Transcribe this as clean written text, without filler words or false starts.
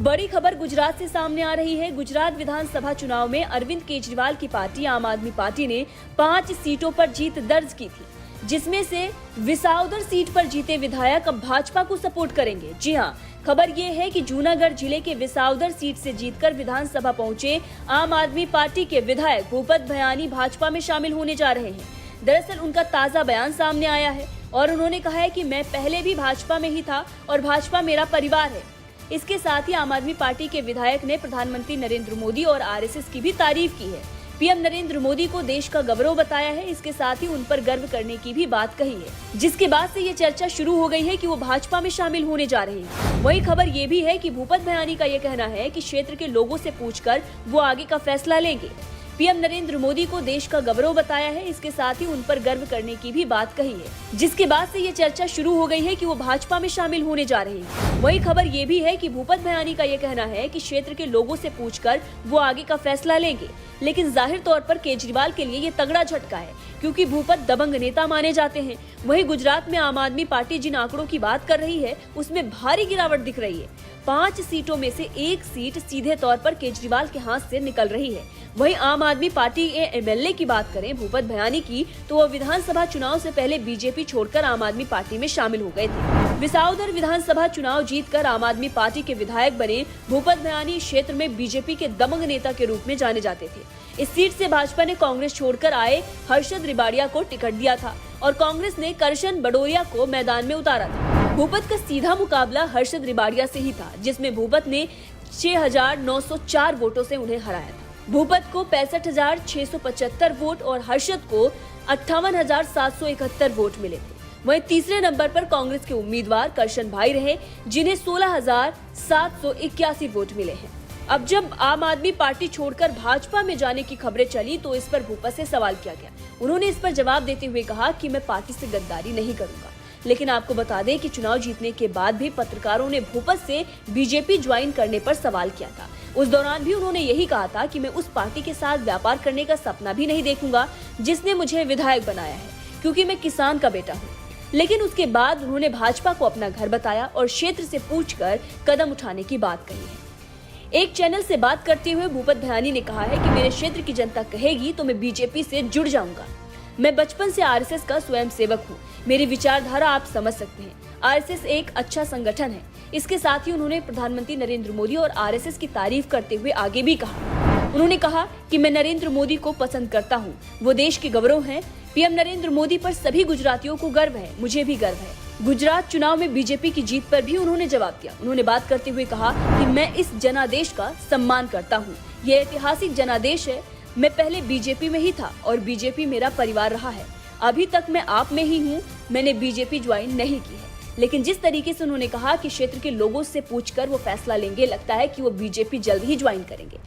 बड़ी खबर गुजरात से सामने आ रही है। गुजरात विधानसभा चुनाव में अरविंद केजरीवाल की पार्टी आम आदमी पार्टी ने 5 सीटों पर जीत दर्ज की थी, जिसमें से विसाउदर सीट पर जीते विधायक अब भाजपा को सपोर्ट करेंगे। जी हां, खबर ये है कि जूनागढ़ जिले के विसाउदर सीट से जीतकर विधानसभा पहुंचे आम आदमी पार्टी के विधायक भूपत भयानी भाजपा में शामिल होने जा रहे हैं। दरअसल उनका ताजा बयान सामने आया है और उन्होंने कहा है कि मैं पहले भी भाजपा में ही था और भाजपा मेरा परिवार है। इसके साथ ही आम आदमी पार्टी के विधायक ने प्रधानमंत्री नरेंद्र मोदी और आरएसएस की भी तारीफ की है। पीएम नरेंद्र मोदी को देश का गौरव बताया है। इसके साथ ही उन पर गर्व करने की भी बात कही है, जिसके बाद से ये चर्चा शुरू हो गई है कि वो भाजपा में शामिल होने जा रहे हैं। वही खबर ये भी है कि भूपत भयानी का ये कहना है कि क्षेत्र के लोगों से पूछकर वो आगे का फैसला लेंगे। पीएम नरेंद्र मोदी को देश का गौरव बताया है। इसके साथ ही उन पर गर्व करने की भी बात कही है, जिसके बाद से ये चर्चा शुरू हो गई है कि वो भाजपा में शामिल होने जा रहे हैं। वही खबर ये भी है कि भूपत भयानी का ये कहना है कि क्षेत्र के लोगों से पूछकर वो आगे का फैसला लेंगे। लेकिन जाहिर तौर पर केजरीवाल के लिए ये तगड़ा झटका है, क्योंकि भूपत दबंग नेता माने जाते हैं। वहीं गुजरात में आम आदमी पार्टी जिन आंकड़ों की बात कर रही है, उसमें भारी गिरावट दिख रही है। 5 सीटों में से 1 सीट सीधे तौर पर केजरीवाल के हाथ से निकल रही है। वहीं आम आदमी पार्टी के एमएलए की बात करें भूपत भयानी की, तो वो विधानसभा चुनाव से पहले बीजेपी छोड़कर आम आदमी पार्टी में शामिल हो गए थे। विसाउदर विधानसभा चुनाव जीतकर आम आदमी पार्टी के विधायक बने भूपत भयानी क्षेत्र में बीजेपी के दबंग नेता के रूप में जाने जाते थे। इस सीट से भाजपा ने कांग्रेस छोड़कर आए हर्षद रिबाड़िया को टिकट दिया था और कांग्रेस ने करशन बडोरिया को मैदान में उतारा था। भूपत का सीधा मुकाबला हर्षद रिबाड़िया से ही था, जिसमें भूपत ने 6,904 वोटों से उन्हें हराया था। भूपत को 65,675 वोट और हर्षद को 58,771 वोट मिले थे। वहीं तीसरे नंबर पर कांग्रेस के उम्मीदवार करशन भाई रहे, जिन्हें 16,781 वोट मिले हैं। अब जब आम आदमी पार्टी छोड़कर भाजपा में जाने की खबरें चली, तो इस पर भूपत से सवाल किया गया। उन्होंने इस पर जवाब देते हुए कहा कि मैं पार्टी से गद्दारी नहीं करूंगा। लेकिन आपको बता दें कि चुनाव जीतने के बाद भी पत्रकारों ने भूपत से बीजेपी ज्वाइन करने पर सवाल किया था। उस दौरान भी उन्होंने यही कहा था कि मैं उस पार्टी के साथ व्यापार करने का सपना भी नहीं देखूंगा जिसने मुझे विधायक बनाया है, क्योंकि मैं किसान का बेटा हूँ। लेकिन उसके बाद उन्होंने भाजपा को अपना घर बताया और क्षेत्र से पूछकर कदम उठाने की बात कही है। एक चैनल से बात करते हुए भूपत भयानी ने कहा है कि मेरे क्षेत्र की जनता कहेगी तो मैं बीजेपी से जुड़ जाऊंगा। मैं बचपन से आरएसएस का स्वयं सेवक हूँ। मेरी विचारधारा आप समझ सकते हैं। आरएसएस एक अच्छा संगठन है। इसके साथ ही उन्होंने प्रधानमंत्री नरेंद्र मोदी और आरएसएस की तारीफ करते हुए आगे भी कहा। उन्होंने कहा कि मैं नरेंद्र मोदी को पसंद करता हूँ, वो देश के गौरव हैं। पीएम नरेंद्र मोदी पर सभी गुजरातियों को गर्व है, मुझे भी गर्व है। गुजरात चुनाव में बीजेपी की जीत पर भी उन्होंने जवाब दिया। उन्होंने बात करते हुए कहा कि मैं इस जनादेश का सम्मान करता हूँ। ये ऐतिहासिक जनादेश है। मैं पहले बीजेपी में ही था और बीजेपी मेरा परिवार रहा है। अभी तक मैं आप में ही हूँ। मैंने बीजेपी ज्वाइन नहीं की है। लेकिन जिस तरीके से उन्होंने कहा कि क्षेत्र के लोगों से पूछकर वो फैसला लेंगे, लगता है कि वो बीजेपी जल्द ही ज्वाइन करेंगे।